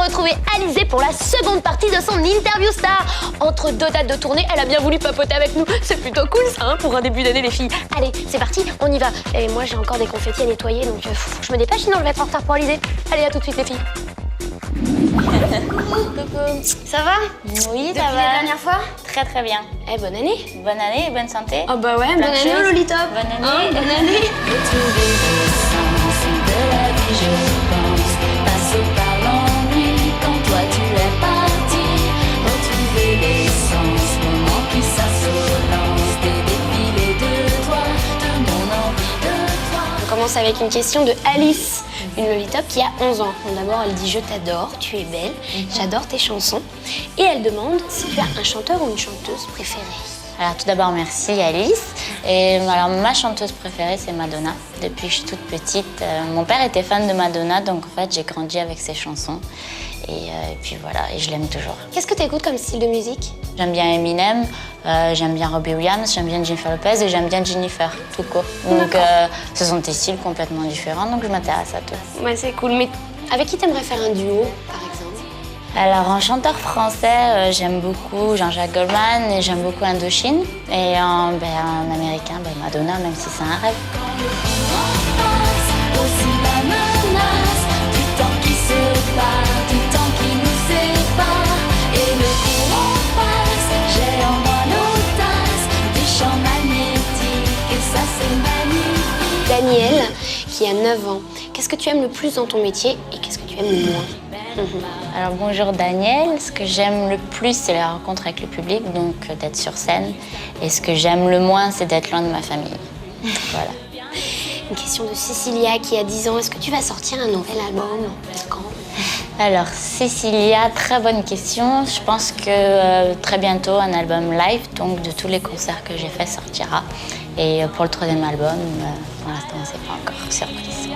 retrouver Alizée pour la seconde partie de son interview star. Entre deux dates de tournée, elle a bien voulu papoter avec nous. C'est plutôt cool ça, hein, pour un début d'année les filles. Allez, c'est parti, on y va. Et moi j'ai encore des confettis à nettoyer, donc faut que je me dépêche, sinon je vais être en retard pour Alizée. Allez, à tout de suite les filles. Coucou. Ça va? Oui, Depuis ça va. la dernière fois? Très très bien. Eh, bonne année. Bonne année et bonne santé. Oh bah ouais, bonne Plein de année choses. Lolita. Bonne année. Hein, bonne année. Retrouver le sens de la vie, je pense. Passer par l'ennui quand toi tu es parti. Retrouver l'essence, moment qui s'assolance. Des défilés de toi, de mon envie de toi. On commence avec une question de Alice, une Lolita qui a 11 ans. Bon, d'abord, elle dit « Je t'adore, tu es belle, j'adore tes chansons ». Et elle demande si tu as un chanteur ou une chanteuse préférée. Alors tout d'abord merci Alice. Et alors ma chanteuse préférée c'est Madonna. Depuis que je suis toute petite, mon père était fan de Madonna, donc en fait j'ai grandi avec ses chansons. Et puis voilà, et je l'aime toujours. Qu'est-ce que tu écoutes comme style de musique? J'aime bien Eminem, j'aime bien Robbie Williams, j'aime bien Jennifer Lopez et j'aime bien Jennifer, tout court. Donc ce sont des styles complètement différents, donc je m'intéresse à tout. Ouais, c'est cool. Mais avec qui t'aimerais faire un duo, par exemple? Alors en chanteur français, j'aime beaucoup Jean-Jacques Goldman et j'aime beaucoup Indochine. Et en américain, Madonna, même si c'est un rêve. Aussi la menace du temps qui se part, du temps qui nous sépare. Et le courant passe, j'ai en moi l'audace du champ magnétique. Et ça c'est magnifique. Daniel, qui a 9 ans. Qu'est-ce que tu aimes le plus dans ton métier et qu'est-ce que tu aimes le moins? Alors bonjour Daniel, ce que j'aime le plus c'est la rencontre avec le public, donc d'être sur scène. Et ce que j'aime le moins c'est d'être loin de ma famille. Voilà. Une question de Cécilia qui a 10 ans. Est-ce que tu vas sortir un nouvel album? Quand? Alors Cécilia, très bonne question. Je pense que très bientôt un album live, donc de tous les concerts que j'ai fait sortira. Et pour le troisième album, pour l'instant c'est pas encore surprise.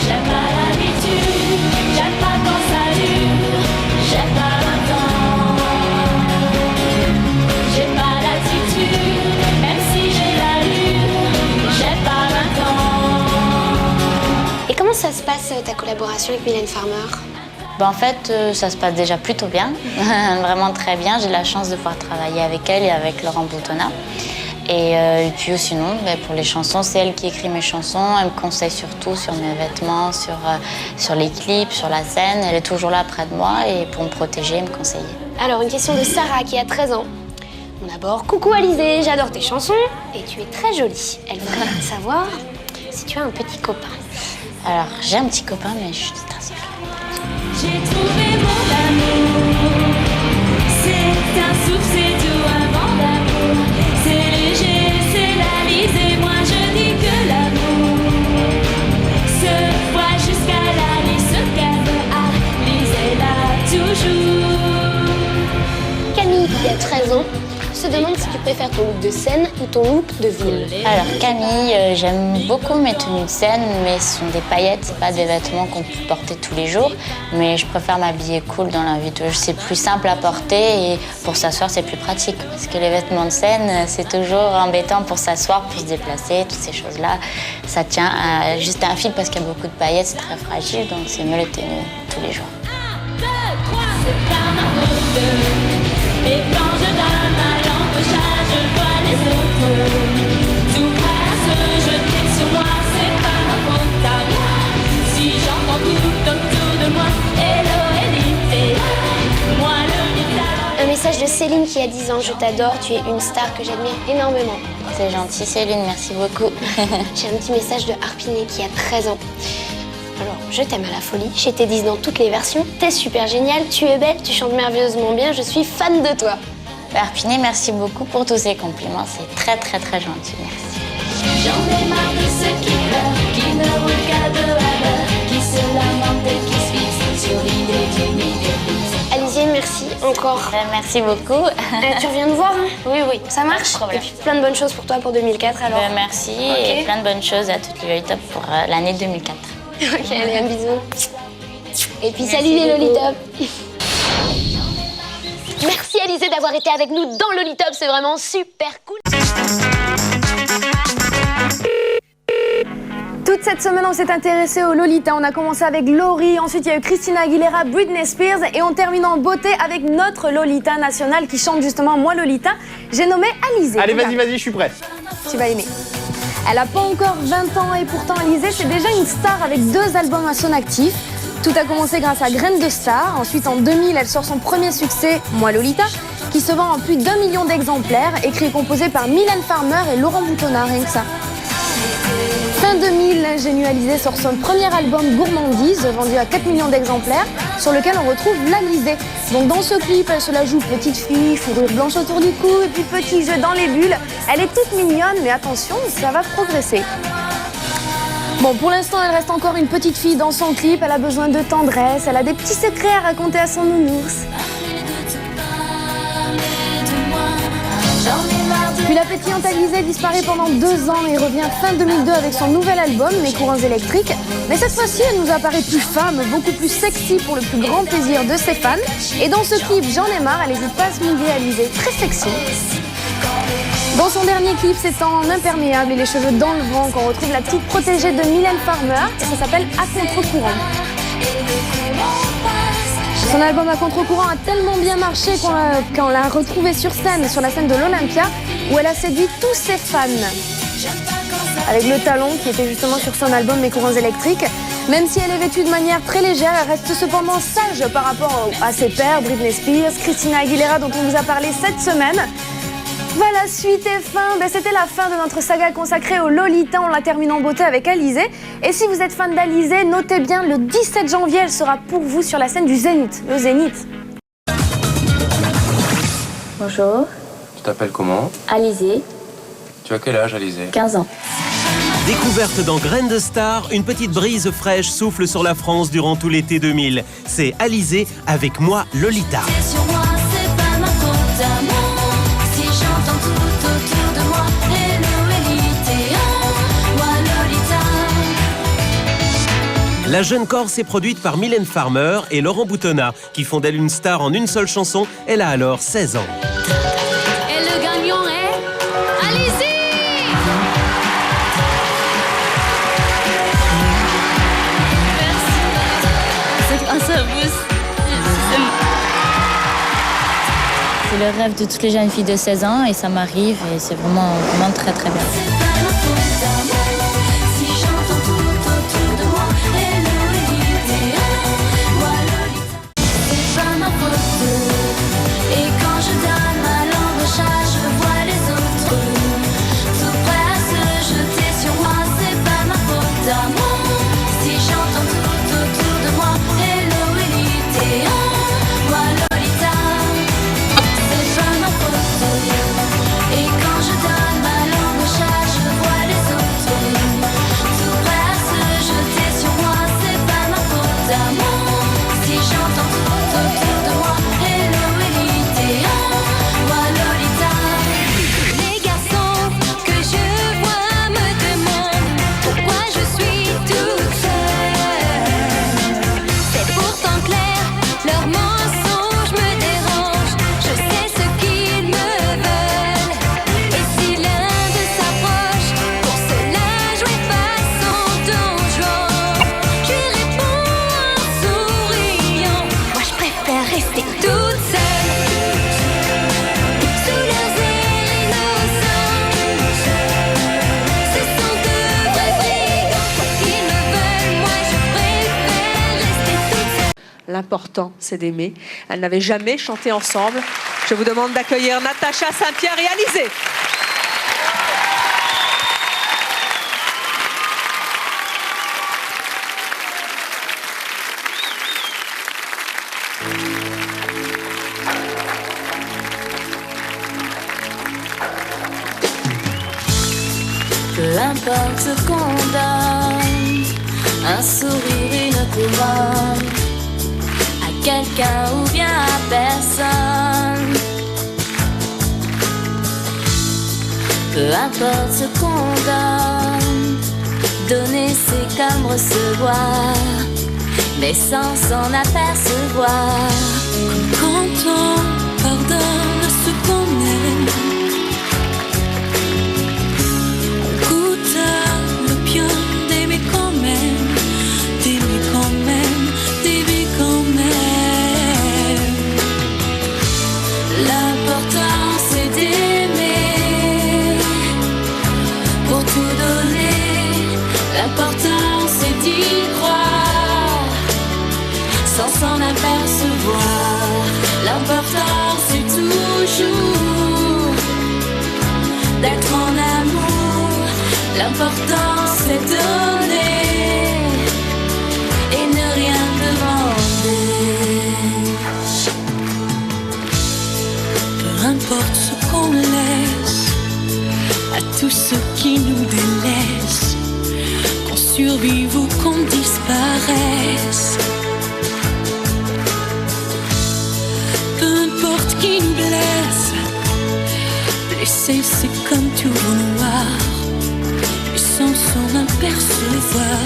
J'aime pas l'habitude, j'aime pas quand ça dure, j'aime pas l'intense. J'ai pas l'attitude, même si j'ai l'allure, j'aime pas l'intense. Et comment ça se passe ta collaboration avec Mylène Farmer? En fait, ça se passe déjà plutôt bien, vraiment très bien. J'ai la chance de pouvoir travailler avec elle et avec Laurent Boutonnat. Et puis sinon, pour les chansons, c'est elle qui écrit mes chansons. Elle me conseille surtout sur mes vêtements, sur les clips, sur la scène. Elle est toujours là près de moi et pour me protéger et me conseiller. Alors, une question de Sarah qui a 13 ans. Bon, d'abord, coucou Alizée, j'adore tes chansons et tu es très jolie. Elle voudrait savoir si tu as un petit copain. Alors, j'ai un petit copain, mais je suis très seule. J'ai trouvé mon amour, c'est un souffle, c'est tout un vent d'amour. C'est léger, c'est la lise et moi je dis que l'amour se voit jusqu'à la lise, ce qu'elle veut, ah, lise est là toujours. Camille qui a 13 ans se demande si tu préfères ton look de scène ou ton look de ville. Alors Camille, j'aime beaucoup mes tenues de scène, mais ce sont des paillettes, c'est pas des vêtements qu'on peut porter tous les jours. Mais je préfère m'habiller cool dans la vie. C'est plus simple à porter et pour s'asseoir c'est plus pratique. Parce que les vêtements de scène, c'est toujours embêtant pour s'asseoir, pour se déplacer, toutes ces choses-là. Ça tient à juste un fil parce qu'il y a beaucoup de paillettes, c'est très fragile, donc c'est mieux les tenues tous les jours. 1, 2, 3, c'est pas ma faute. Et quand je donne ma lampe au chat, je vois les autres. Tout prêt à se jeter sur moi, c'est pas ma faute à moi. Si j'entends tout autour de moi, hello Elite, moi Lolita. Un message de Céline qui a 10 ans. Je t'adore, tu es une star que j'admire énormément. C'est gentil Céline, merci beaucoup. J'ai un petit message de Harpiné qui a 13 ans. Alors, je t'aime à la folie, chez tes 10 dans toutes les versions, t'es super géniale, tu es belle, tu chantes merveilleusement bien, je suis fan de toi. Harpiné, merci beaucoup pour tous ces compliments, c'est très très très gentil, merci. J'en ai marre de ceux qui pleurent, qui ne regardent à l'heure, qui se lamentent et qui se fixent sur l'idée d'une idée fixe. Alizée, merci encore. Merci beaucoup. Tu reviens nous voir, hein? Oui, oui. Ça marche? Pas de problème. Et puis plein de bonnes choses pour toi pour 2004 alors. Merci Ok. et plein de bonnes choses à toutes les Lolita pour l'année 2004. Ok, allez, un bisou. Et puis Merci salut les beaucoup. Lolitop. Merci Alizée d'avoir été avec nous dans Lolitop, c'est vraiment super cool. Toute cette semaine, on s'est intéressé aux Lolita. On a commencé avec Laurie, ensuite il y a eu Christina Aguilera, Britney Spears et on termine en beauté avec notre Lolita nationale qui chante justement Moi Lolita. J'ai nommé Alizée. Allez, vas-y, je suis prêt. Tu vas aimer. Elle n'a pas encore 20 ans et pourtant Alizée, c'est déjà une star avec 2 albums à son actif. Tout a commencé grâce à Graines de Star. Ensuite, en 2000, elle sort son premier succès, Moi Lolita, qui se vend en plus d'1 million d'exemplaires, écrit et composé par Mylène Farmer et Laurent Boutonnat, rien que ça. Fin 2000, l'ingénue Alizée sort son premier album Gourmandise, vendu à 4 millions d'exemplaires, sur lequel on retrouve l'Alizée. Donc dans ce clip, elle se la joue petite fille, fourrure blanche autour du cou, et puis petit jeu dans les bulles. Elle est toute mignonne, mais attention, ça va progresser. Bon, pour l'instant, elle reste encore une petite fille dans son clip, elle a besoin de tendresse, elle a des petits secrets à raconter à son nounours. Puis la pétillante Alizée disparaît pendant 2 ans et revient fin 2002 avec son nouvel album, Les Courants électriques. Mais cette fois-ci, elle nous apparaît plus femme, beaucoup plus sexy pour le plus grand plaisir de ses fans. Et dans ce clip, J'en ai marre, elle n'hésite pas à se mouiller Alizée, très sexy. Dans son dernier clip, c'est en imperméable et les cheveux dans le vent qu'on retrouve la petite protégée de Mylène Farmer et ça s'appelle À contre-courant. Son album À contre-courant a tellement bien marché qu'on l'a retrouvée sur scène, sur la scène de l'Olympia, où elle a séduit tous ses fans. Avec le talon qui était justement sur son album Mes Courants électriques. Même si elle est vêtue de manière très légère, elle reste cependant sage par rapport à ses pairs, Britney Spears, Christina Aguilera dont on vous a parlé cette semaine. Voilà, suite et fin, c'était la fin de notre saga consacrée au Lolita. On la termine en beauté avec Alizée. Et si vous êtes fan d'Alizée, notez bien, le 17 janvier, elle sera pour vous sur la scène du Zénith, le Zénith. Bonjour, Tu t'appelles comment? Alizée, Tu as quel âge, Alizée? 15 ans. Découverte dans Graines de Star, une petite brise fraîche souffle sur la France durant tout l'été 2000. C'est Alizée avec Moi Lolita. Sur moi, c'est pas ma faute à moi. Si j'entends tout autour de moi, hello Elite, moi Lolita. La jeune Corse est produite par Mylène Farmer et Laurent Boutonnat, qui font d'elle une star en une seule chanson. Elle a alors 16 ans. Et le gagnant est Alizée. C'est grâce à vous. C'est le rêve de toutes les jeunes filles de 16 ans et ça m'arrive et c'est vraiment très très bien. C'est pas ma faute à moi. Si j'entends tout autour de moi, hello Elite, moi Lolita. C'est pas ma faute. Et quand je donne ma langue au chat, je vois les autres tout prêts à se jeter sur moi. C'est pas ma faute à moi. Si j'entends tout autour de moi, hello Elite, moi Lolita. C'est pas ma faute. Et quand je donne ma langue au chat, je vois les autres tout prêts à se jeter sur moi. C'est pas ma faute à moi. Si j'entends tout autour de moi, hello Elite, moi Lolita. Les garçons que je vois me demandent pourquoi je suis toute seule. C'est pourtant clair, leurs mensonges me dérangent. Je sais ce qu'ils me veulent. Et si l'un d'eux s'approche, pour cela jouer façon donjon, je réponds en souriant. Moi je préfère rester toute seule, sous leurs airs innocents. Ce sont de vrais brigands, quoi qu'ils me veulent. Moi je préfère rester toute seule. L'important, c'est d'aimer. Elles n'avaient jamais chanté ensemble. Je vous demande d'accueillir Natacha Saint-Pierre et Alizée. Peu importe ce qu'on donne, un sourire, une couronne, à quelqu'un ou bien à personne. Peu importe ce qu'on donne, donner c'est comme recevoir, mais sans s'en apercevoir. Quand on pardonne ce qu'on aime, on goûte le bien d'aimer L'important c'est donner et ne rien demander. Peu importe ce qu'on laisse à tous ceux qui nous délaissent, qu'on survive ou qu'on disparaisse. Peu importe qui nous blesse, blesser c'est comme tout vouloir, mais sans s'en apercevoir.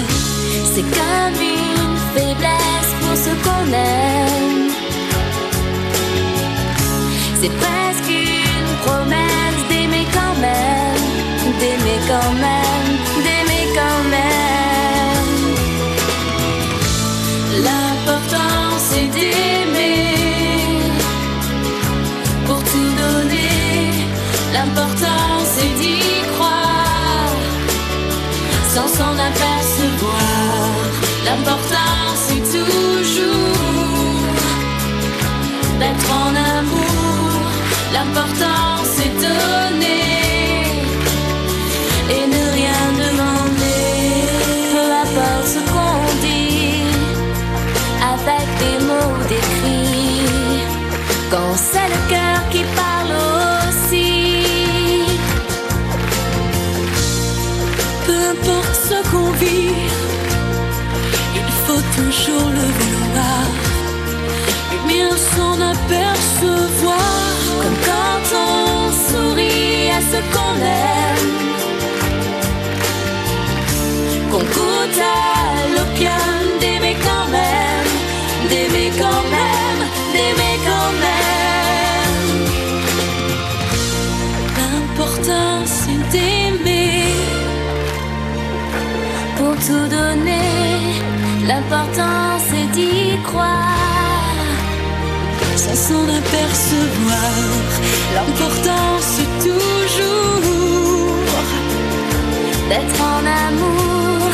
C'est comme une faiblesse pour ce qu'on aime. C'est presque une promesse d'aimer quand même, d'aimer quand même, d'aimer quand même. L'important c'est d'aimer pour tout donner. L'important c'est d'y croire sans s'en apercevoir. L'important c'est toujours d'être en amour. L'important c'est donner et ne rien demander. Peu importe ce qu'on dit, avec des mots, des cris, quand c'est le cœur qui parle aussi. Peu importe ce qu'on vit, il faut toujours le vouloir et bien s'en apercevoir. Comme quand on sourit à ce qu'on aime, qu'on goûte à l'opium, d'aimer quand même, d'aimer quand même, d'aimer quand même. L'important c'est d'aimer Pour tout donner, l'important c'est d'y croire, sans s'en apercevoir. L'important c'est toujours d'être en amour.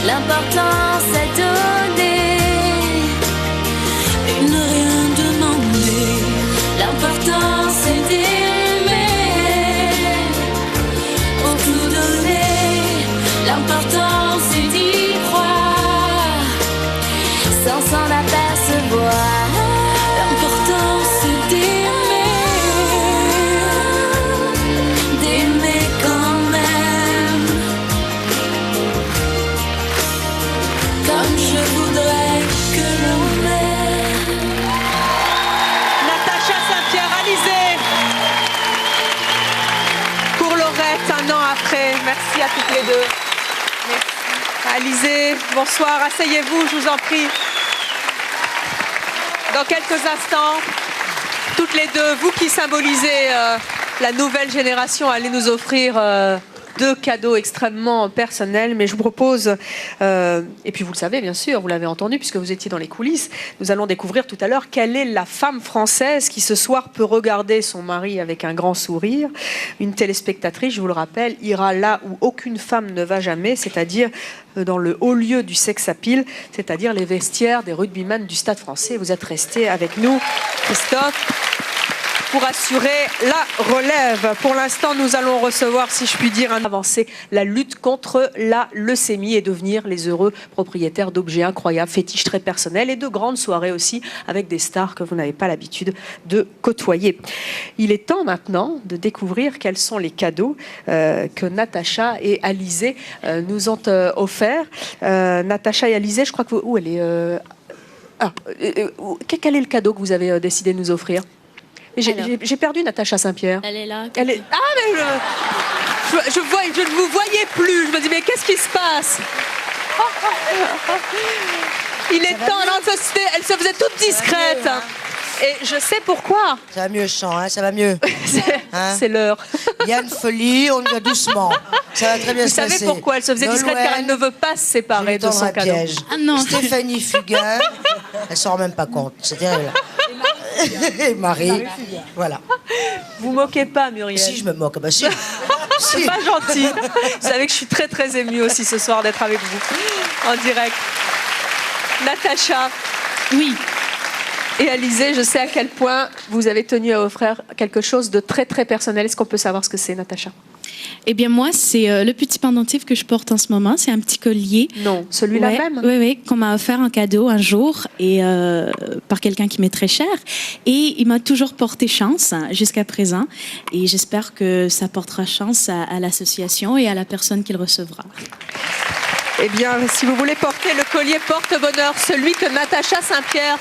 L'important c'est donner et ne rien demander. L'important c'est d'aimer, Pour tout donner, l'important c'est d'y croire, sans s'en apercevoir. l'important c'est D'aimer quand même, comme je voudrais que l'on m'aime. Natacha Saint-Pierre, Alizé. Pour Laurette, un an après. Merci à toutes les deux. Merci. Alizé, bonsoir. Asseyez-vous, je vous en prie. Dans quelques instants, toutes les deux, vous qui symbolisez la nouvelle génération, allez nous offrir deux cadeaux extrêmement personnels. Mais je vous propose, et puis vous le savez bien sûr, vous l'avez entendu puisque vous étiez dans les coulisses, nous allons découvrir tout à l'heure quelle est la femme française qui ce soir peut regarder son mari avec un grand sourire. Une téléspectatrice, je vous le rappelle, ira là où aucune femme ne va jamais, c'est-à-dire dans le haut lieu du sex-appeal, c'est-à-dire les vestiaires des rugbyman du Stade Français. Vous êtes resté avec nous, Christophe, pour assurer la relève. Pour l'instant, nous allons recevoir, si je puis dire, un avancé, la lutte contre la leucémie et devenir les heureux propriétaires d'objets incroyables, fétiches très personnels et de grandes soirées aussi avec des stars que vous n'avez pas l'habitude de côtoyer. Il est temps maintenant de découvrir quels sont les cadeaux que Natacha et Alizé nous ont offerts. Natacha et Alizé, je crois que où elle est quel est le cadeau que vous avez décidé de nous offrir? J'ai perdu Natacha Saint-Pierre. Elle est là. Elle est... Ah, mais je ne vous voyais plus. Je me dis, mais qu'est-ce qui se passe? Il est temps. Non, elle se faisait toute discrète. Et je sais pourquoi. Ça va mieux, je sens, hein, ça va mieux. C'est l'heure. Il y a une folie, on y va doucement. Ça va très bien Vous se passer. savez pourquoi elle se faisait discrète? Car elle ne veut pas se séparer de son cadeau. Piège. Ah non. Stéphanie Fugain, elle s'en rend même pas compte. C'est terrible. Et Marie, voilà. Vous moquez pas, Muriel? Si, je me moque, bah si. C'est pas gentil. Vous savez que je suis très très émue aussi ce soir d'être avec vous en direct. Natacha. Oui. Et Alizé, je sais à quel point vous avez tenu à offrir quelque chose de très très personnel. Est-ce qu'on peut savoir ce que c'est, Natacha? Eh bien, moi, c'est le petit pendentif que je porte en ce moment. C'est un petit collier. Non, celui-là Ouais, même. Oui, qu'on m'a offert en cadeau un jour et par quelqu'un qui m'est très cher. Et il m'a toujours porté chance jusqu'à présent. Et j'espère que ça portera chance à l'association et à la personne qui le recevra. Eh bien, si vous voulez porter le collier porte-bonheur, celui que Natacha Saint-Pierre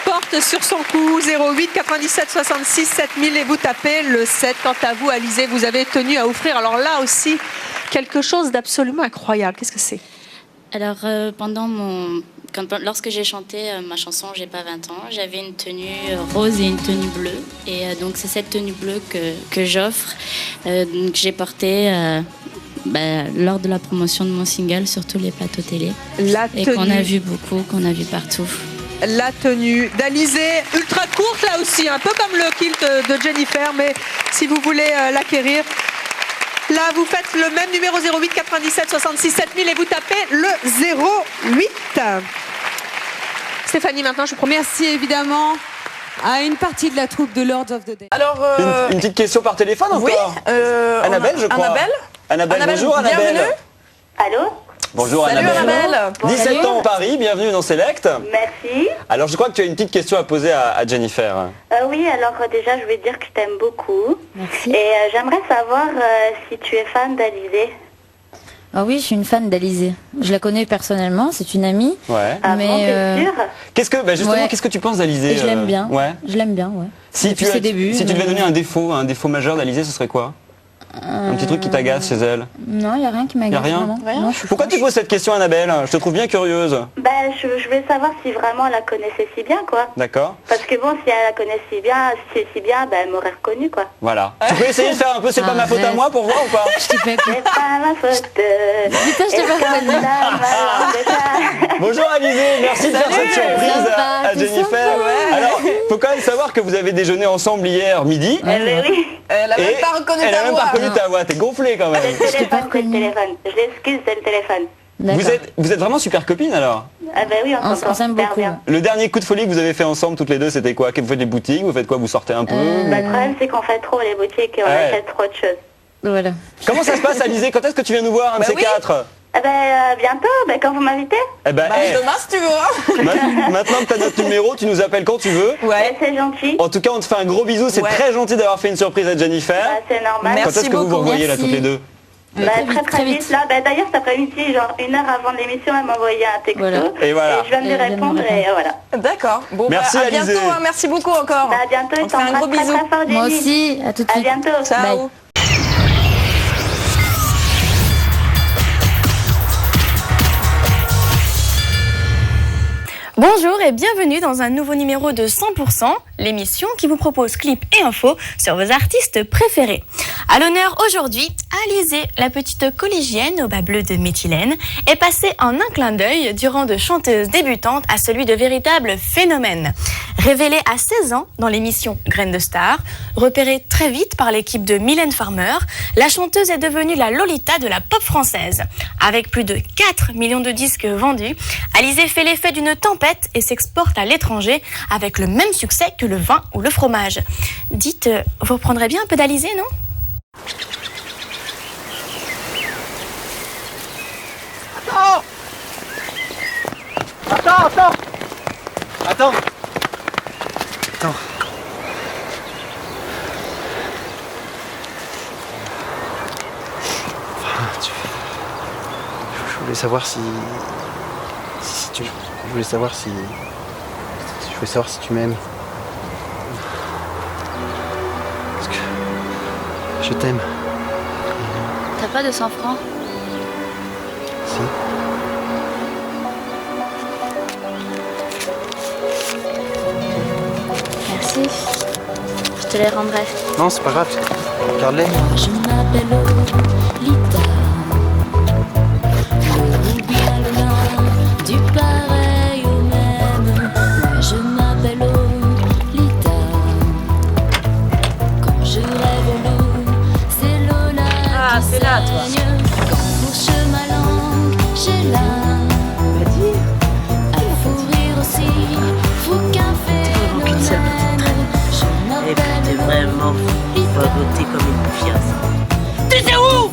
porte sur son cou, 08 97 66 7000 et vous tapez le 7. Quant à vous, Alizée, vous avez tenu à offrir, alors là aussi, quelque chose d'absolument incroyable. Qu'est-ce que c'est? Alors, lorsque j'ai chanté ma chanson J'ai pas 20 ans, j'avais une tenue rose et une tenue bleue. Et donc, c'est cette tenue bleue que j'offre, que j'ai portée lors de la promotion de mon single sur tous les plateaux télé. Et qu'on a vu beaucoup, qu'on a vu partout. La tenue d'Alizée, ultra courte là aussi, un peu comme le kilt de Jennifer, mais si vous voulez l'acquérir, là vous faites le même numéro 08 97 66 7000 et vous tapez le 08. Stéphanie, maintenant je vous promets. Merci évidemment à une partie de la troupe de Lords of the Day. Alors, une petite question par téléphone encore. Oui, Annabelle, je crois. Annabelle, bonjour Annabelle. Bienvenue. Allô? Bonjour Salut Annabelle. 17 ans Paris, bienvenue dans Select. Merci. Alors je crois que tu as une petite question à poser à Jennifer. Oui, alors déjà je voulais dire que je t'aime beaucoup. Merci. Et j'aimerais savoir si tu es fan d'Alizée. Ah oui, je suis une fan d'Alizée. Je la connais personnellement, c'est une amie. Ouais. Ah bon, t'es sûre? Qu'est-ce que tu penses d'Alizée? Et je l'aime bien. Ouais. Je l'aime bien, ouais. Si Depuis tu ses débuts. si tu devais donner un défaut majeur d'Alizée, ce serait quoi? Un petit truc qui t'agace chez elle? Non, il n'y a rien qui m'agace. Y a rien? vraiment. Non, je suis Pourquoi tu poses cette question Annabelle? Je te trouve bien curieuse. Je voulais savoir si vraiment elle la connaissait si bien, quoi. D'accord. Parce que bon, si elle la connaissait si bien, elle m'aurait reconnue, quoi. Voilà. Tu peux essayer de faire un peu C'est pas ma faute à moi pour voir ou pas? Je t'ai pas C'est pas ma faute. Putain, je t'ai pas reconnu. Bonjour Alizée, merci de faire cette surprise à Jennifer. Alors, faut quand même savoir que vous avez déjeuné ensemble hier midi. Oui. Elle a même pas reconnu ta voix. Ta voix, t'es gonflée quand même. C'est le téléphone. Je l'excuse, c'est le téléphone. Vous êtes vraiment super copines alors? Ah oui, on s'aime beaucoup. Bien. Le dernier coup de folie que vous avez fait ensemble toutes les deux, c'était quoi? Vous faites des boutiques, vous faites quoi? Vous sortez un peu? Le problème c'est qu'on fait trop les boutiques et on achète trop de choses. Voilà. Comment ça se passe Alizée? Quand est-ce que tu viens nous voir, un de ces quatre? Bientôt, quand vous m'invitez. Demain si tu veux. Maintenant que tu as notre numéro, tu nous appelles quand tu veux. Ouais, c'est gentil. En tout cas, on te fait un gros bisou, c'est très gentil d'avoir fait une surprise à Jennifer. C'est normal. Quand est-ce que vous vous revoyez là toutes les deux? Très vite. Là, d'ailleurs, cet après-midi, genre 1 heure avant l'émission, elle m'a envoyé un texto. Voilà. Et voilà. Et je viens de lui répondre et voilà. D'accord. Bon, merci à bientôt. Alizée. Merci beaucoup encore. À bientôt. On te fait un gros bisou. Très fort, Jenny. Moi aussi, à tout de À suite. bientôt. Ciao. Bye. Bonjour et bienvenue dans un nouveau numéro de 100%, l'émission qui vous propose clips et infos sur vos artistes préférés. À l'honneur aujourd'hui, Alizée, la petite collégienne au bas bleu de Méthylène, est passée en un clin d'œil du rang de chanteuse débutante à celui de véritable phénomène. Révélée à 16 ans dans l'émission Graines de Star, repérée très vite par l'équipe de Mylène Farmer, la chanteuse est devenue la Lolita de la pop française. Avec plus de 4 millions de disques vendus, Alizée fait l'effet d'une tempête et s'exporte à l'étranger avec le même succès que le vin ou le fromage. Dites, vous prendrez bien un peu d'Alizée, non ? Attends. Je voulais savoir si tu... Je voulais savoir si tu m'aimes. Parce que je t'aime. T'as pas de 100 francs? Si. Merci. Je te les rendrai. Non, c'est pas grave. Regarde-les. Je m'appelle Lolita. Le bien le nom du pareil au même. Moi je m'appelle Lolita. Quand je rêve l'eau, c'est Lola Ah, qui c'est là, toi. saigne. Quand fourche ma langue, j'ai la. À fourrir aussi, faut qu'un phénomène. Je Et puis t'es m'appelle vraiment fagoté comme une fiasse. Tu sais où?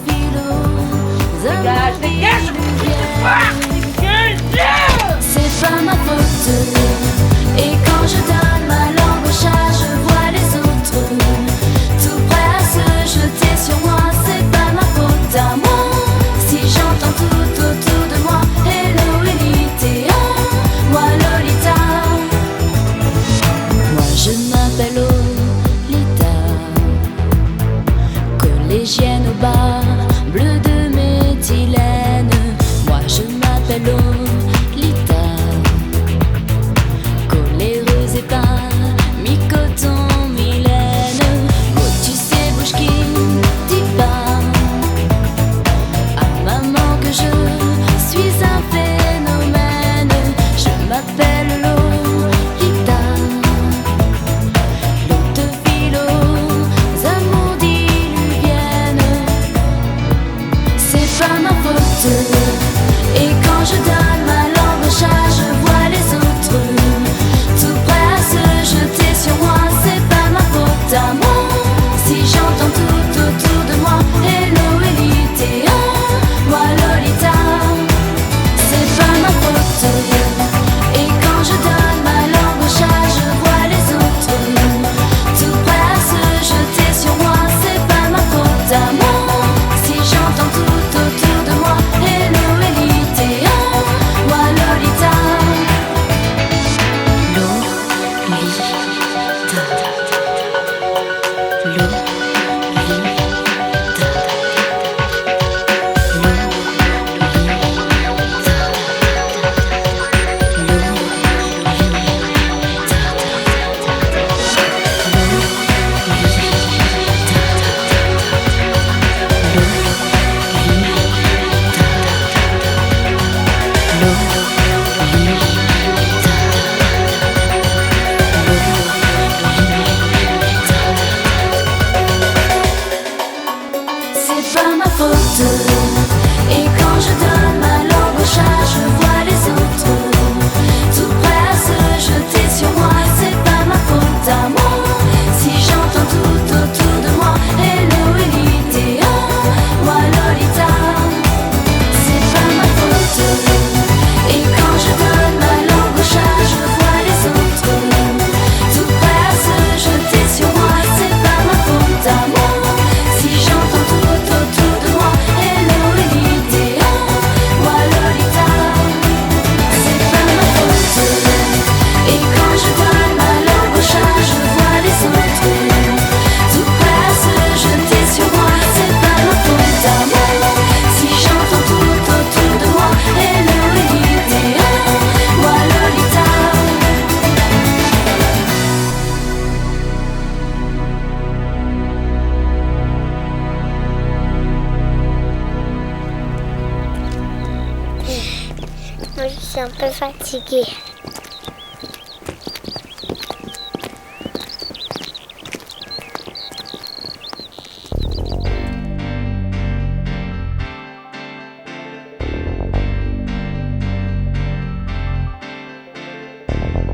un peu fatiguée.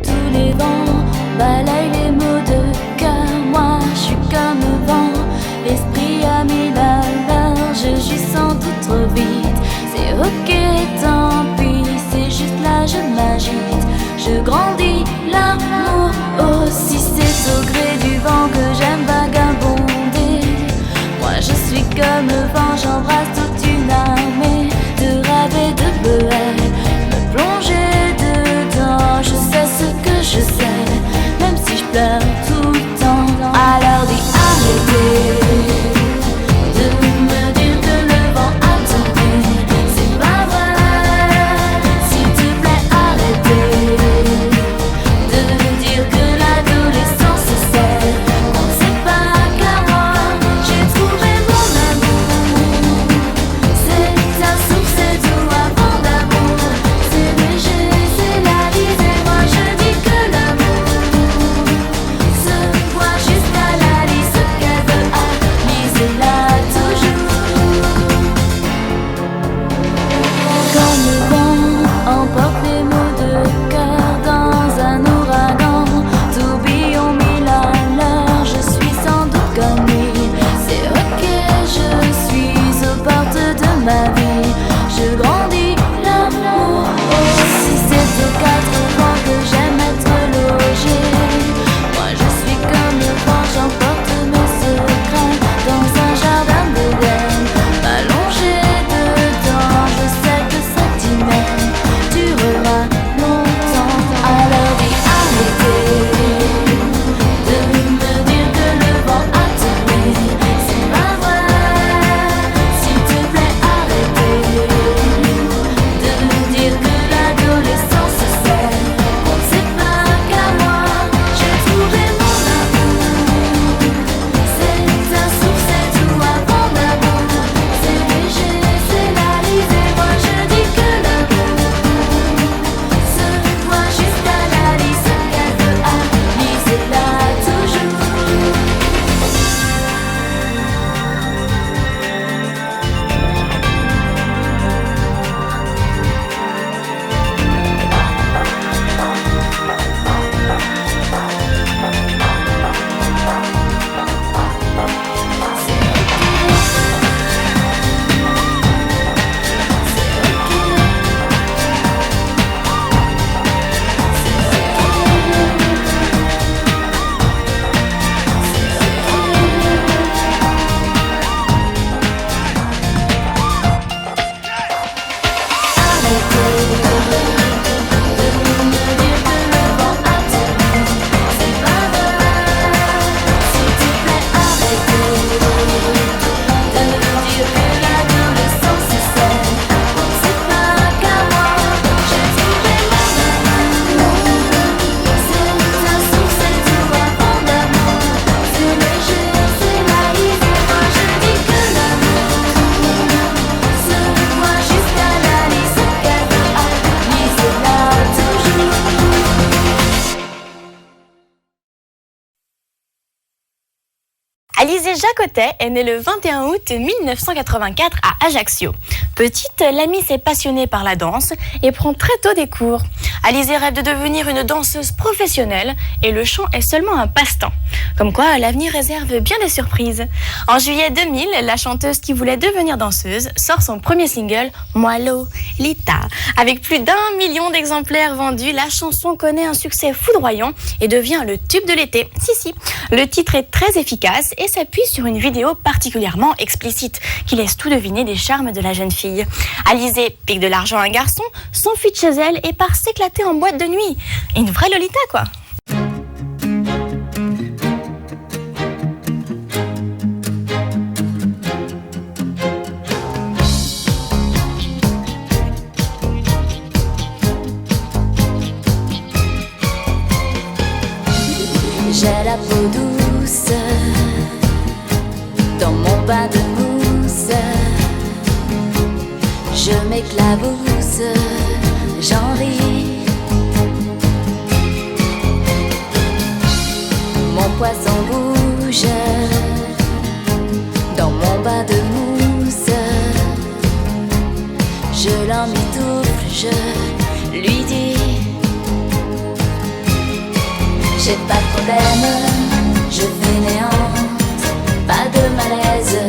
Tous les vents balayent les mots de cœur. Moi, je suis comme le vent. L'esprit a mis la l'heure. Je suis sans doute trop vite. C'est ok, tant pis. C'est juste là, je m'agite. Je grandis l'amour aussi. C'est au gré du vent que j'aime vagabonder. Moi, je suis comme le vent. J'embrasse toute une armée de rêves et de bleuets. Me plonger dedans. Je sais ce que je sais, même si je pleure tout le temps. Alors dis arrêtez de me dire que le vent a tourné. C'est pas vrai. S'il te plaît arrêtez de dire que l'adolescence c'est on ne sait pas qu'à moi. J'ai trouvé mon amour. C'est un souffle, c'est doux avant d'amour. C'est léger, c'est la lise. Et moi je dis que l'amour se voit jusqu'à la lise. Ce qu'elle veut à lisez-la toujours. Comme le vent emporte les mots de cœur dans un ouragan, tourbillon mille à l'heure. Je suis sans doute comme lui. C'est ok, je suis aux portes de ma vie. Je grandis l'amour aussi. C'est aux quatre vents que j'aime être logé. Moi je suis comme le vent, j'emporte mes secrets dans un jardin d'Éden. M'allonger dedans, je sais que cette hymen durera longtemps. Alors dis arrêtez de me dire que le vent a tourné. C'est pas vrai. S'il te plaît arrêtez de me dire que l'adolescence c'est on ne sait pas qu'à moi. J'ai trouvé mon amour. C'est un souffle, c'est doux avant d'amour. C'est léger, c'est la lise. Et moi je dis que l'amour se voit jusqu'à la lise. Ce qu'elle veut à lisez-la toujours. Alizée Jacotet est née le 21 août 1984 à Ajaccio. Petite, l'amie s'est passionnée par la danse et prend très tôt des cours. Alizée rêve de devenir une danseuse professionnelle et le chant est seulement un passe-temps. Comme quoi, l'avenir réserve bien des surprises. En juillet 2000, la chanteuse qui voulait devenir danseuse sort son premier single, Moi Lolita. Avec plus d'1 million d'exemplaires vendus, la chanson connaît un succès foudroyant et devient le tube de l'été. Si, le titre est très efficace et s'appuie sur une vidéo particulièrement explicite qui laisse tout deviner des charmes de la jeune fille. Alizée pique de l'argent à un garçon, s'enfuit de chez elle et part s'éclater en boîte de nuit. Une vraie Lolita, quoi. J'ai la peau douce dans mon bain de mousse. Je m'éclabousse, j'en ris. poisson rouge dans mon bain de mousse. Je l'emmitoufle, je lui dis j'ai pas de problème, je fainéante, pas de malaise,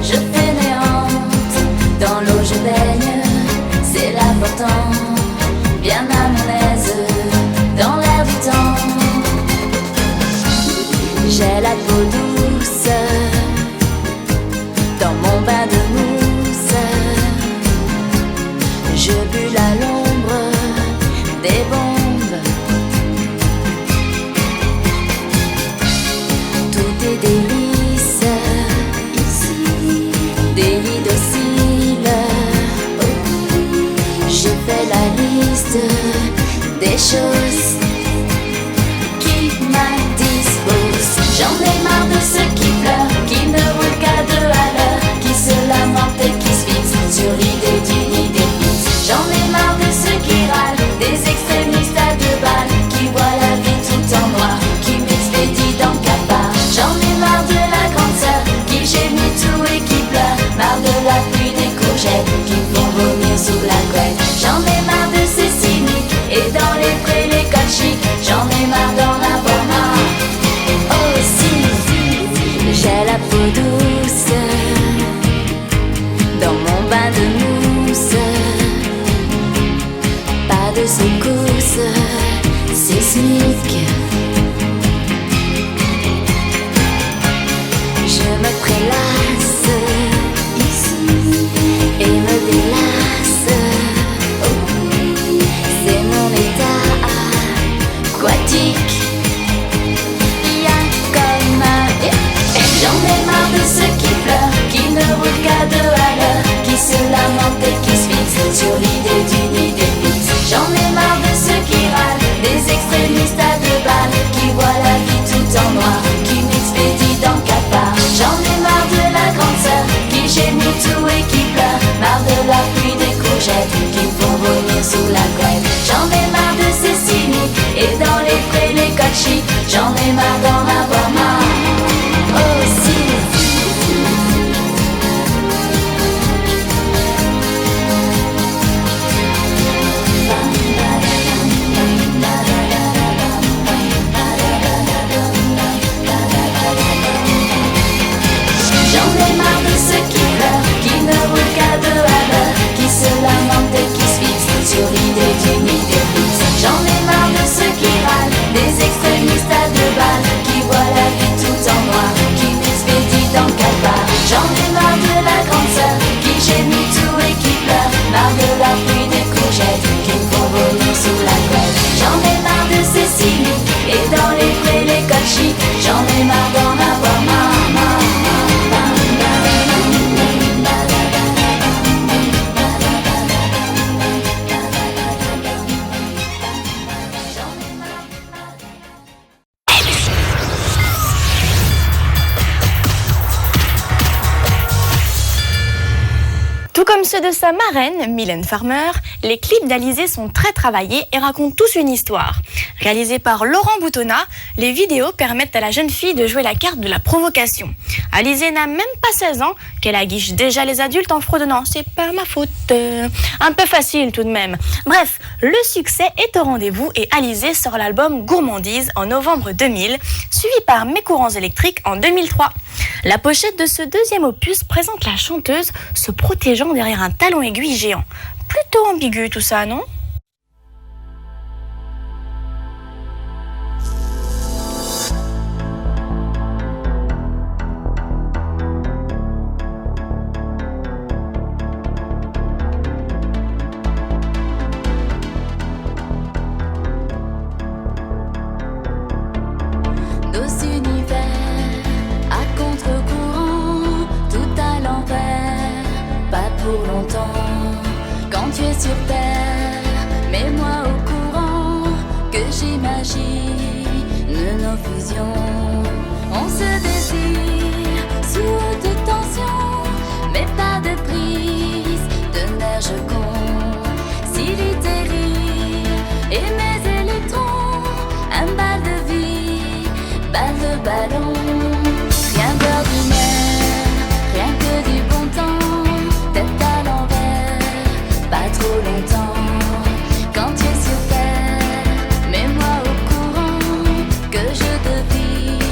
je fainéante. Dans l'eau je baigne, c'est l'important, bien à mon aise, dans l'air du temps. J'ai la peau douce, dans mon bain de mousse. Je bulle à l'ombre des bombes. Tout est délice ici, des lits dociles. Je fais la liste des choses qui m'indisposent. J'en ai marre de ceux qui pleurent, qui ne roulent qu'à 2 à l'heure, qui se lamentent et qui se fixent sur l'idée d'une idée fixe. J'en ai marre de ceux qui râlent, des extrémistes à 2 balles, qui voient la vie tout en noir, qui m'expédient dans le cafard. J'en ai marre de la grande sœur, qui gémit tout et qui pleure, marre de la pluie des courgettes, qui me font vomir sous la couette. J'en ai marre de ces cyniques, et dans les prés les cols chics, j'en ai marre d'en avoir marre. Aussi, j'ai la peau douce, dans mon bain de mousse. Pas de secousse sismique. Je me prélasse ici et me délasse. C'est mon état aquatique. Y'a comme un... J'en ai marre de ceux qui pleurent, qui ne roulent qu'à 2 à l'heure, qui se lamentent et qui se fixent sur l'idée d'une idée fixe. J'en ai marre de ceux qui râlent, des extrémistes à 2 balles, qui voient la vie tout en noir, qui m'expédient dans le cafard. J'en ai marre de la grande sœur, qui gémit tout et qui pleure, marre de la pluie des courgettes, qui me font vomir sous la couette. J'en ai marre de ces cyniques, et dans les prés les cols chics, j'en ai marre d'en avoir marre. Aussi. J'en ai marre de ceux qui pleurent, qui ne roulent qu'à 2 à l'heure, qui se lamentent et qui se fixent sur l'idée d'une idée fixe. J'en ai marre de ceux qui râlent, des extrémistes à 2 balles, qui voient la vie tout en noir, qui m'expédient dans le cafard. J'en ai marre de la grande sœur, qui gémit tout et qui pleure, marre de la pluie des courgettes, qui me font vomir sous la couette. J'en ai marre de ces cyniques, et dans les prés les cols chics, j'en ai marre d'en avoir marre. Tout comme ceux de sa marraine, Mylène Farmer, les clips d'Alizée sont très travaillés et racontent tous une histoire. Réalisés par Laurent Boutonnat, les vidéos permettent à la jeune fille de jouer la carte de la provocation. Alizée n'a même pas 16 ans, qu'elle aguiche déjà les adultes en fredonnant « c'est pas ma faute ». Un peu facile tout de même. Bref, le succès est au rendez-vous et Alizée sort l'album Gourmandise en novembre 2000, suivi par Mes courants électriques en 2003. La pochette de ce deuxième opus présente la chanteuse se protégeant derrière un talon aiguille géant. Plutôt ambigu tout ça, non ? Nos univers à contre-courant, tout à l'envers, pas pour longtemps. Quand tu es sur terre, mets-moi au courant que j'imagine nos fusions. On se désire sous haute tension, mais pas de prise de neige con. Si l'utérine et mes électrons, un bal de vie balle de ballon. Rien d'ordinaire, rien que du bon temps. Tête à l'envers, pas trop longtemps. Quand tu es sur terre, mets-moi au courant que je devine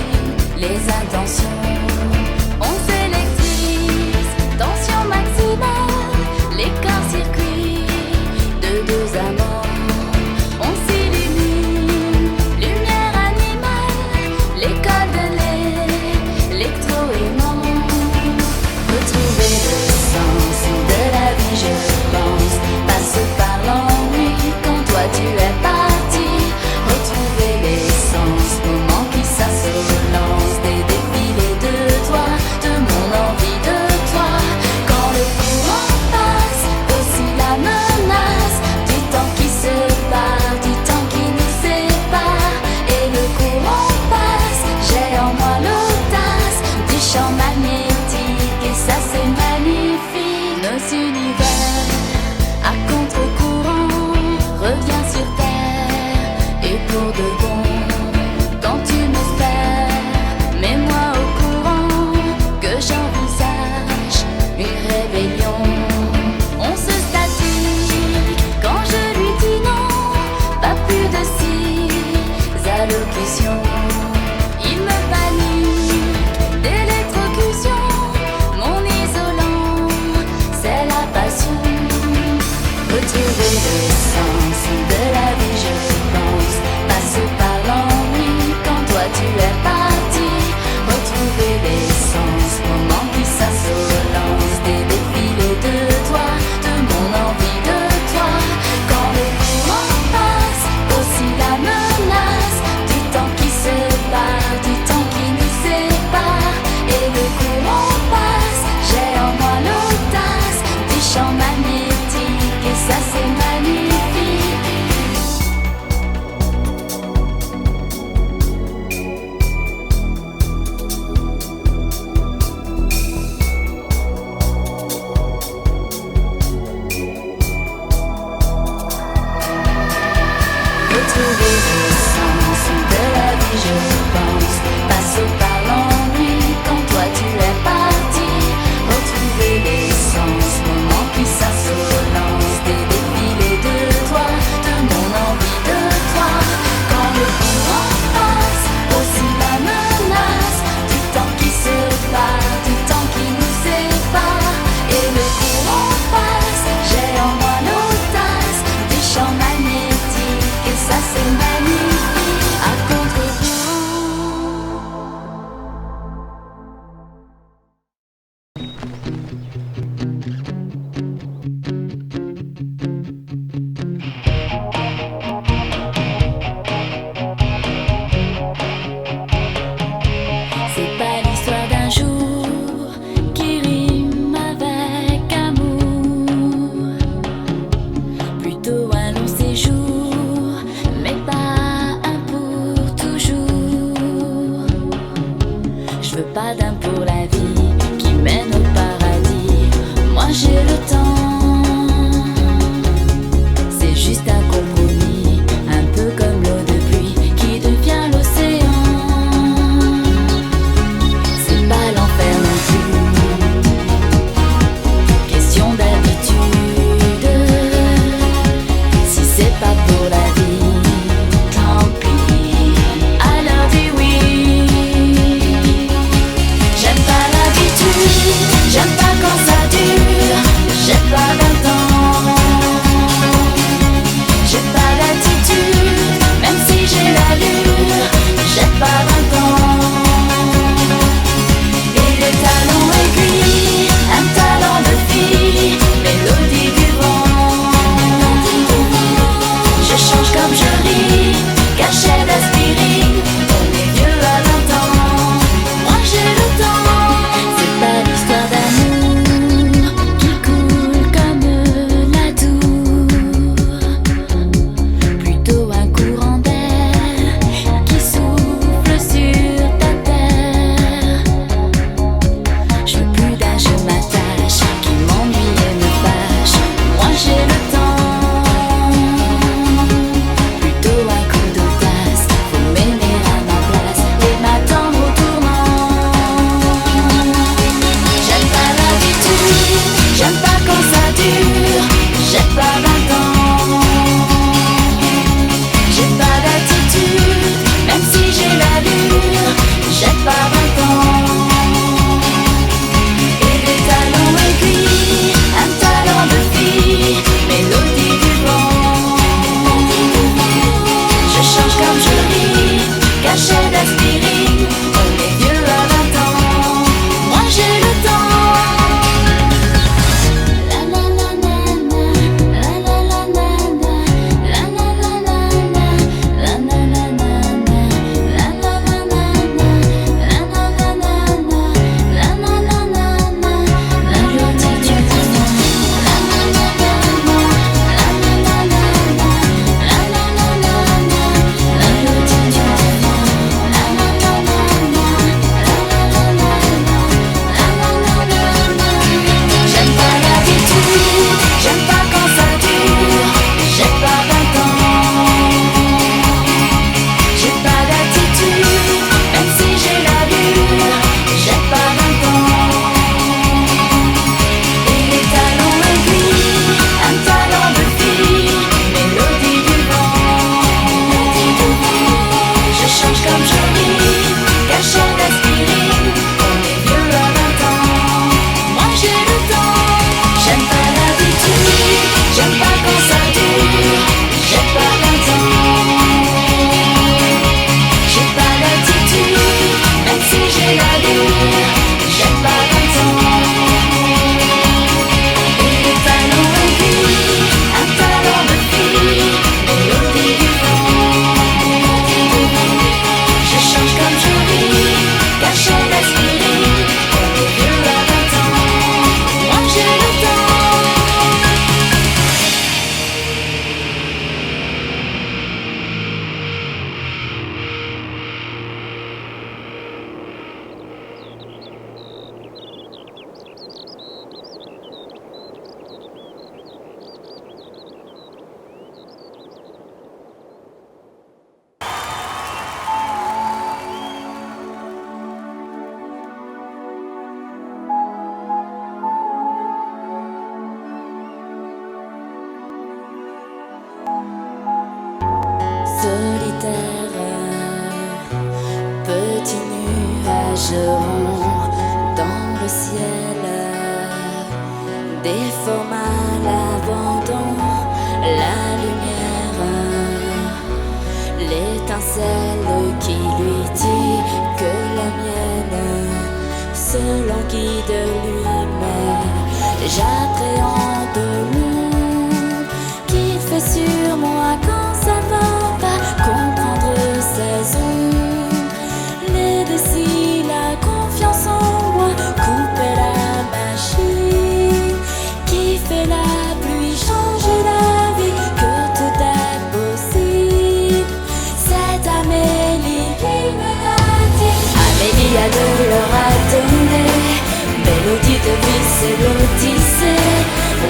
les intentions. On s'électrise, tension maximale, les corps-circuits de deux amants. On s'illumine, lumière animale, l'école de l'électro-aimant. Retrouver le sens de la vie, je pense, passe par l'ennui quand toi tu es parti. Retrouver l'essence, moment qui s'assolance, des défilés de toi, de mon envie de toi. Quand le courant passe, aussi la menace du temps qui se part, du temps qui nous sépare. Et le courant passe, j'ai en moi l'audace du champ magnétique, et ça c'est magnifique. Nos univers à contre-courant revient sur terre, et pour de bon. Quand tu m'espères, mets-moi au courant que j'envisage une rébellion. On se statique quand je lui dis non, pas plus de 6 allocutions. Il me panique d'électrocution, mon isolant, c'est la passion. Retrouver le sens de la vie, je pense, passe par l'ennui quand toi tu es parti. Retrouver l'essence, moment qui s'assolance, des défilés de toi, de mon envie de toi. Quand le courant passe, aussi la menace du temps qui se part, du temps qui nous sépare. Et le courant passe, j'ai en moi l'audace du champ magnétique, et ça c'est magnifique. Retrouver le sens de la vie, je pense, passe par l'ennui quand toi tu es parti. Retrouver l'essence, moment qui s'assolance, des défilés de toi, de mon envie de toi. Quand le courant passe, aussi la menace du temps qui se part, du temps qui nous sépare. Et le courant passe, j'ai en moi l'audace du champ magnétique, et ça c'est magnifique. À contre-courant. C'est pas l'histoire d'un jour qui rime avec amour, plutôt un long séjour, mais pas un pour toujours. Je veux pas d'un pour la vie qui mène au paradis. Moi j'ai le temps, c'est juste un compromis, un peu comme l'eau de pluie qui devient l'océan. C'est pas l'enfer non plus, question d'habitude. Si c'est pas pour la vie, tant pis, alors dis oui. J'aime pas l'habitude, j'aime pas quand ça dure, j'ai pas d'un temps, j'ai pas d'attitude, même si j'ai l'allure, j'ai pas d'un temps. Et le talon aiguille, un talent de fille, mélodie du vent. Je change comme je ris, cachet d'aspirine, on est vieux à 20 ans, moi j'ai le temps. C'est pas l'histoire d'amour qui coule comme la Dour, plutôt un courant d'air qui souffle sur ta terre. Je veux plus d'un je m'attache qui m'ennuie et me fâche, moi j'ai le temps. Plutôt un coup de tasse, faut m'aimer à ma marcheront dans le ciel. Des formats à l'abandon, la lumière, l'étincelle qui lui dit que la mienne se languit de lui, mais j'appréhende l'ombre qu'il fait sur moi quand ça va pas comprendre ses ondes. Les décis, la confiance en moi, couper la machine qui fait la pluie, changer la vie, que tout est possible. C'est Amélie qui me l'a dit. Amélie a de l'or à donner, mélodie de vie c'est l'odyssée.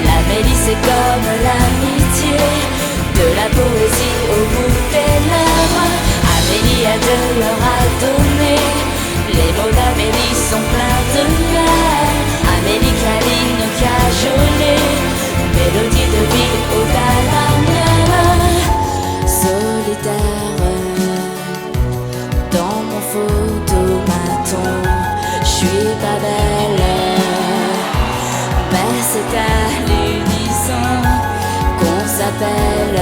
L'Amélie c'est comme l'amitié, de la poésie au bout des lèvres. Amélie a de l'or à donner, les mots d'Amélie sont pleins de miel. Amélie câline, cajolée, mélodie de vie au-delà la mienne. Solitaire dans mon photomaton, j'suis pas belle, mais c'est à l'unisson qu'on s'appelle,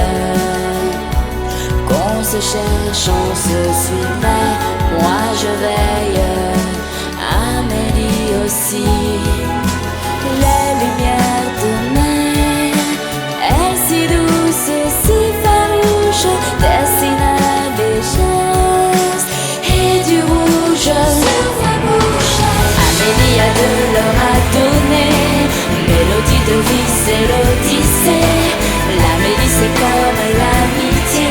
qu'on se cherche, on se suit, mais moi je veille, Amélie aussi. Les lumières de mer, elles si douces, si farouches, dessinent des gestes et du rouge sur sa bouche. Amélie a de l'or à donner, mélodie de vie c'est l'odyssée. L'Amélie c'est comme l'amitié,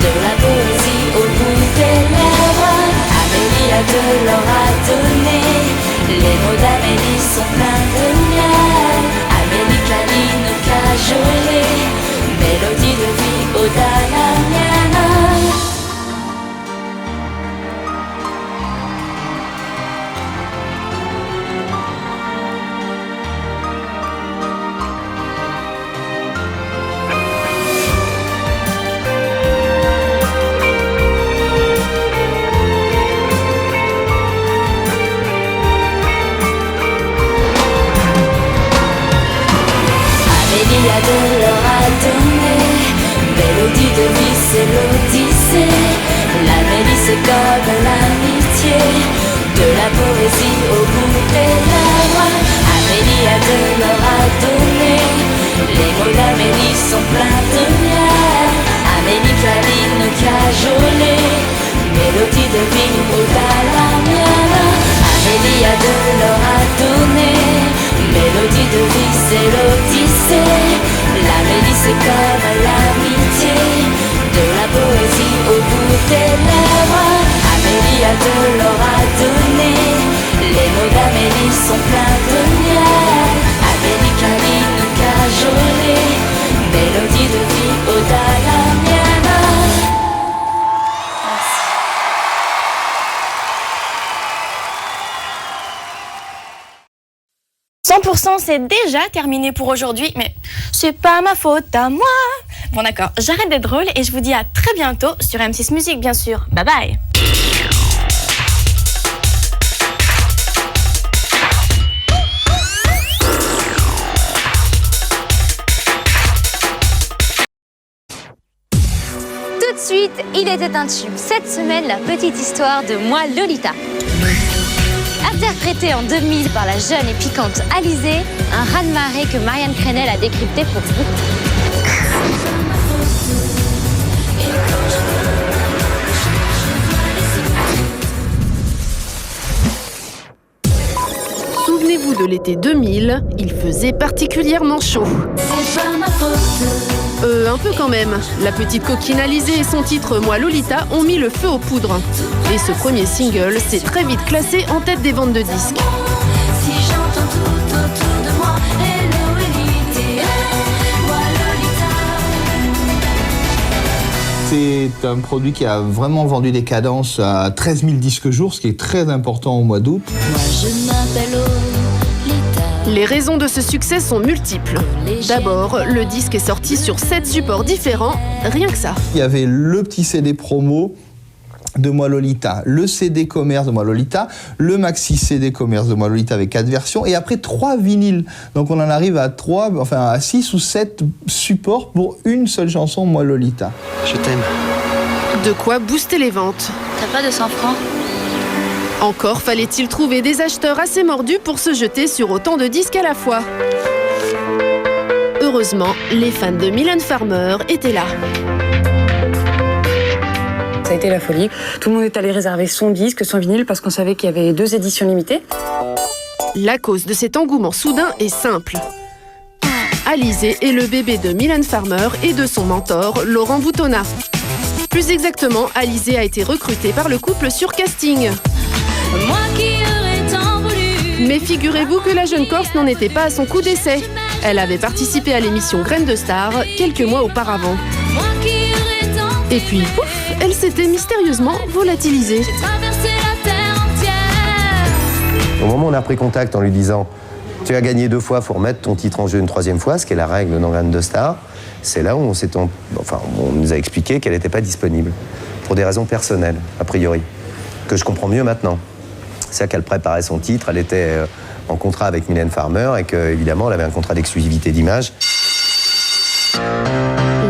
de la poésie au bout des lèvres. Amélie a de l'or à donner, les mots d'Amélie sont pleins de miel. Amélie câline, cajolée, mélodie de vie au-delà la mienne. Amélie a de l'or à donner, mélodie de vie c'est l'odyssée. L'Amélie c'est comme l'amitié, de la poésie au bout des lèvres. Amélie a de l'or à donner, les mots d'Amélie sont pleins de miel. Amélie câline, cajolée, mélodie de vie au-delà la mienne. Amélie a de l'or à donner, mélodie de vie c'est l'odyssée. L'Amélie c'est comme l'amitié, de la poésie au bout des lèvres. Amélie a de l'or à donner, les mots d'Amélie sont pleins de miel. Amélie câline, cajolée, mélodie de vie au-delà la mienne. 100% c'est déjà terminé pour aujourd'hui, mais c'est pas ma faute à moi. Bon d'accord, j'arrête d'être drôle et je vous dis à très bientôt sur M6 Musique bien sûr. Bye bye. Tout de suite, il était un tube. Cette semaine, la petite histoire de moi, Lolita. Interprétée en 2000 par la jeune et piquante Alizée, un raz-de-marée que Marianne Crenel a décrypté pour vous. Souvenez-vous de l'été 2000, il faisait particulièrement chaud. C'est pas ma faute. Un peu quand même. La petite coquine Alizée et son titre Moi Lolita ont mis le feu aux poudres. Et ce premier single s'est très vite classé en tête des ventes de disques. Si j'entends tout autour de moi, hello Elite, moi Lolita. C'est un produit qui a vraiment vendu des cadences à 13 000 disques jours, ce qui est très important au mois d'août. Moi je m'appelle Lolita. Les raisons de ce succès sont multiples. D'abord, le disque est sorti sur 7 supports différents, rien que ça. Il y avait le petit CD promo de Moi Lolita, le CD commerce de Moi Lolita, le maxi CD commerce de Moi Lolita avec 4 versions et après 3 vinyles. Donc on en arrive à 6 ou 7 supports pour une seule chanson Moi Lolita. Je t'aime. De quoi booster les ventes. T'as pas de 100 francs? Encore fallait-il trouver des acheteurs assez mordus pour se jeter sur autant de disques à la fois. Heureusement, les fans de Mylène Farmer étaient là. Ça a été la folie. Tout le monde est allé réserver son disque, son vinyle, parce qu'on savait qu'il y avait 2 éditions limitées. La cause de cet engouement soudain est simple. Alizée est le bébé de Mylène Farmer et de son mentor, Laurent Boutonnat. Plus exactement, Alizée a été recrutée par le couple sur casting. Moi qui aurais tant voulu. Mais figurez-vous que la jeune Corse n'en était pas à son coup d'essai. Elle avait participé à l'émission Graines de Star quelques mois auparavant. Moi qui aurais tant voulu. Et puis, pouf, elle s'était mystérieusement volatilisée. J'ai traversé la terre entière. Au moment où on a pris contact en lui disant « Tu as gagné 2 fois, il faut remettre ton titre en jeu une 3e fois », ce qui est la règle dans Graines de Star, c'est là où on nous a expliqué qu'elle n'était pas disponible, pour des raisons personnelles, a priori, que je comprends mieux maintenant. C'est-à-dire qu'elle préparait son titre, elle était en contrat avec Mylène Farmer et qu'évidemment, elle avait un contrat d'exclusivité d'image.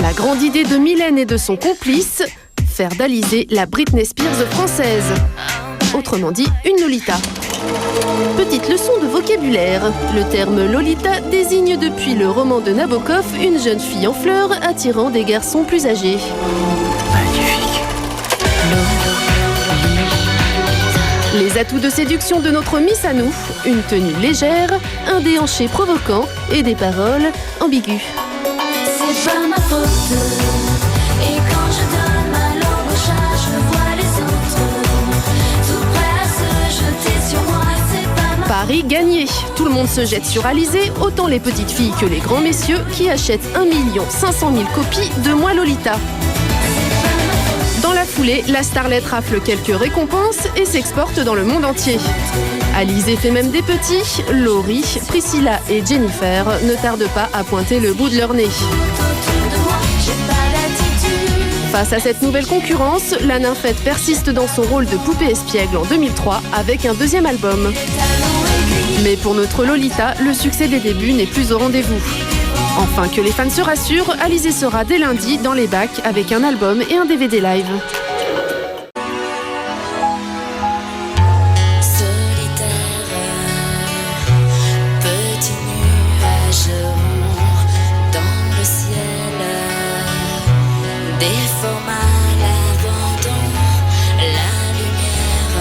La grande idée de Mylène et de son complice, faire d'Alizée la Britney Spears française. Autrement dit, une Lolita. Petite leçon de vocabulaire. Le terme Lolita désigne depuis le roman de Nabokov une jeune fille en fleurs attirant des garçons plus âgés. Magnifique. Les atouts de séduction de notre Miss à nous, une tenue légère, un déhanché provoquant et des paroles ambiguës. C'est pas ma faute. Et quand je donne ma langue au chat, je vois les autres tout prêts à se jeter sur moi. C'est pas ma Paris gagné. Tout le monde se jette sur Alizée, autant les petites filles que les grands messieurs qui achètent 1 500 000 copies de Moi Lolita. Dans la foulée, la starlette rafle quelques récompenses et s'exporte dans le monde entier. Alizée fait même des petits. Laurie, Priscilla et Jennifer ne tardent pas à pointer le bout de leur nez. Face à cette nouvelle concurrence, la nymphette persiste dans son rôle de poupée espiègle en 2003 avec un 2e album. Mais pour notre Lolita, le succès des débuts n'est plus au rendez-vous. Enfin, que les fans se rassurent, Alizée sera dès lundi dans les bacs avec un album et un DVD live. petit nuage rond dans le ciel, des formes à l'abandon, la lumière,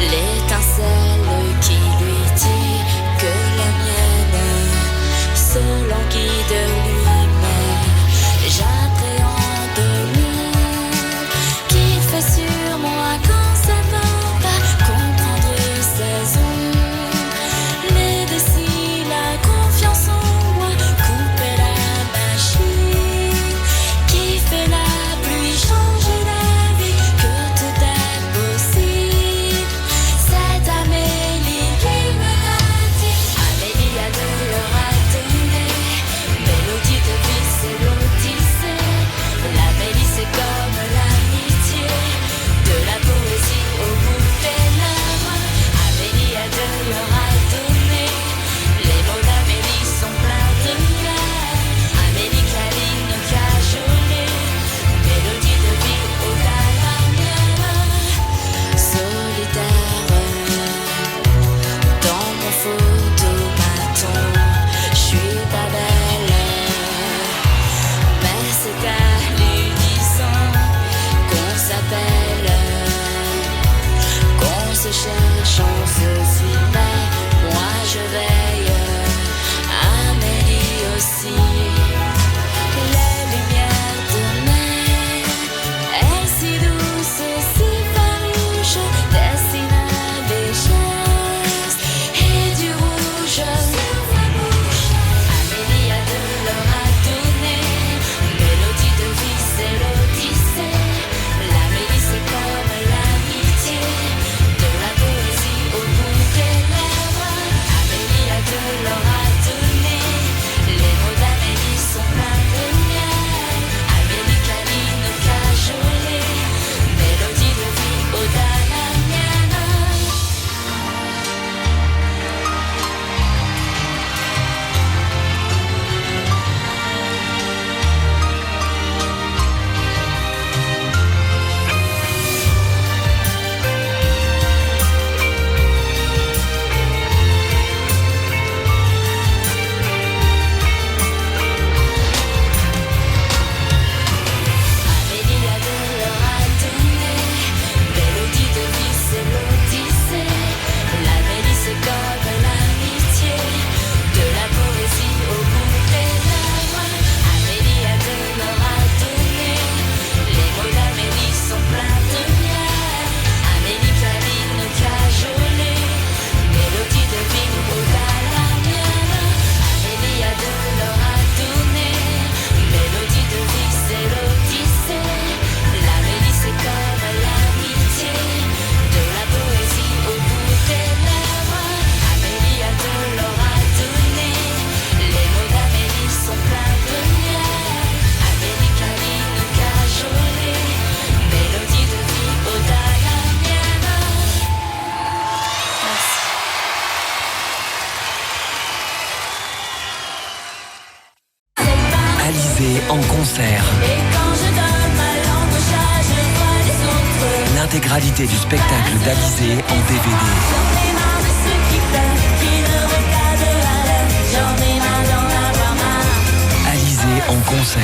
l'étincelle qui lui dit que la mienne se languit de lui, mais j'appréhende lui. l'intégralité du spectacle d'Alizée en DVD. Alizée en concert.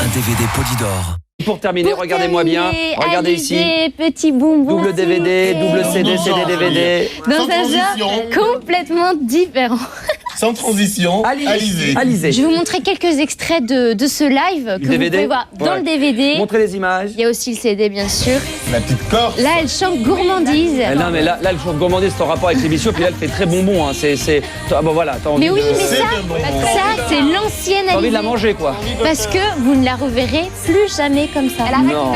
Un DVD Polydor. Pour terminer, regardez-moi bien. Regardez ici. Petit bonbon. Double DVD, double CD, CD, DVD. Dans un genre complètement différent. Sans transition, Alizée. Je vais vous montrer quelques extraits de ce live que vous DVD? pouvez voir dans le DVD. Montrez les images. Il y a aussi le CD, bien sûr. La petite Corse. Là, elle chante gourmandise. Non, mais là, le chant de gourmandise, c'est en rapport avec l'émission, puis là, elle fait très bonbon. Hein. Ah, bon, voilà, t'as envie Mais oui, de... mais ça c'est l'ancienne T'as envie de la Alizée. manger, quoi. Parce que vous ne la reverrez plus jamais comme ça. Non.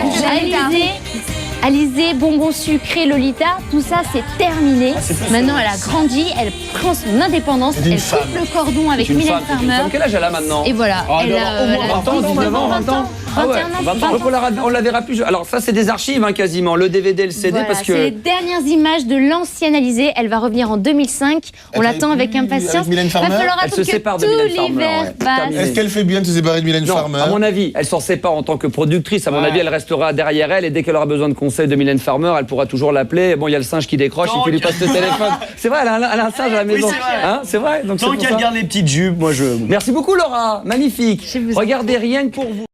Alizée, bonbons sucrés, Lolita, tout ça c'est terminé. Maintenant elle a grandi, elle prend son indépendance, elle coupe le cordon avec C'est une Mylène femme, c'est une Farmer. femme. Quel âge elle a maintenant? Et voilà, Oh, elle a au moins 20 ans, 19 ans, 20 ans. Ah ouais, 21 ans. 20 ans. Donc on la verra plus. Alors ça, c'est des archives, hein, quasiment. Le DVD, le CD, Voilà, parce que... c'est les dernières images de l'ancienne Alizée. Elle va revenir en 2005. On l'attend avec impatience. avec Mylène Farmer. Va falloir Elle se attendre que sépare de tous Mylène les Farmer, verres ouais. passent. Terminé. Est-ce qu'elle fait bien de se séparer de Mylène Non, Farmer? à mon avis, elle s'en sépare en tant que productrice. À mon avis, elle restera derrière elle et dès qu'elle aura besoin de conseils de Mylène Farmer, elle pourra toujours l'appeler. Bon, il y a le singe qui décroche et qui lui passe le téléphone. C'est vrai, elle a un singe à la maison. Oui, c'est vrai. Hein, c'est vrai. Donc Tant c'est pour qu'elle ça. garde les petites jupes, moi je... Merci beaucoup, Laura. Magnifique. Regardez rien que pour vous.